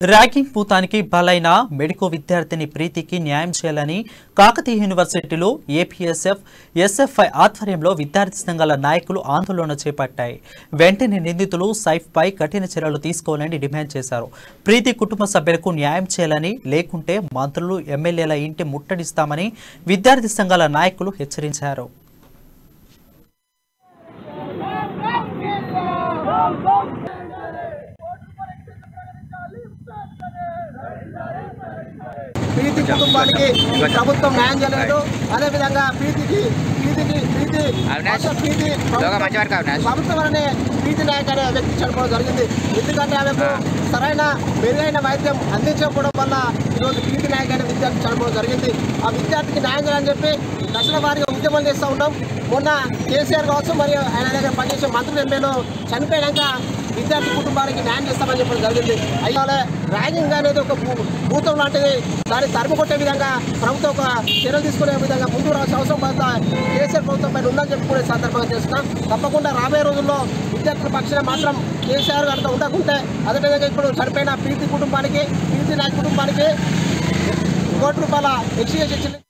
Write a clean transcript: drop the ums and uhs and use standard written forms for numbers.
Ragging పూతానికి బలైన medico విద్యార్థిని ప్రీతికి న్యాయం చేయాలని కాకతీయ యూనివర్సిటీలో ఏపీఎస్ఎఫ్ ఎస్ఎఫ్ఐ ఆధ్వర్యంలో విద్యార్థి సంఘాల నాయకులు ఆందోళన చేపట్టాయి. వెంటనే నిందితులు సైఫ్పై కఠిన చర్యలు తీసుకోవాలని డిమాండ్ చేశారు. ప్రీతి కుటుంబ సభ్యులకు న్యాయం చేయాలని, లేకుంటే మంత్రులు ఎమ్మెల్యేల ఇంటి ముట్టడిస్తామని విద్యార్థి సంఘాల నాయకులు హెచ్చరించారు. ప్రీతి కుటుంబానికి ప్రభుత్వం న్యాయం చేయలేదు. అదేవిధంగా ప్రీతి ప్రభుత్వం అనే ప్రీతి నాయక్ అనే వ్యక్తి చనిపోవడం జరిగింది. ఎందుకంటే ఆమెకు సరైన మెరుగైన వైద్యం అందించకపోవడం వల్ల ఈరోజు ప్రీతి నాయక్ అనే విద్యార్థి చనిపోవడం జరిగింది. ఆ విద్యార్థికి న్యాయం చేయాలని చెప్పి దశల వారీగా ఉద్యమాలు చేస్తూ ఉంటాం. మొన్న కేసీఆర్ కావచ్చు, మరియు ఆయన దగ్గర పనిచేసే మంత్రులు ఎమ్మెల్యేలు చనిపోయాక విద్యార్థి కుటుంబానికి న్యాయం చేస్తామని చెప్పడం జరిగింది. అయితే ర్యాగింగ్ అనేది ఒక భూతం లాంటిది. దాన్ని తరిమి కొట్టే విధంగా ప్రభుత్వం ఒక చర్యలు తీసుకునే విధంగా ముందు రావాల్సిన అవసరం కేసీఆర్ ప్రభుత్వం పైన ఉందని చెప్పుకునే సందర్భంగా చేస్తున్నాం. తప్పకుండా రాబోయే రోజుల్లో విద్యార్థుల పక్షాన మాత్రం కేసీఆర్ గారితో ఉండకుంటే, అదేవిధంగా ఇప్పుడు చనిపోయిన ప్రీతి నాయక్ కుటుంబానికి ₹1 కోటి ఎక్స్గ్రేషన్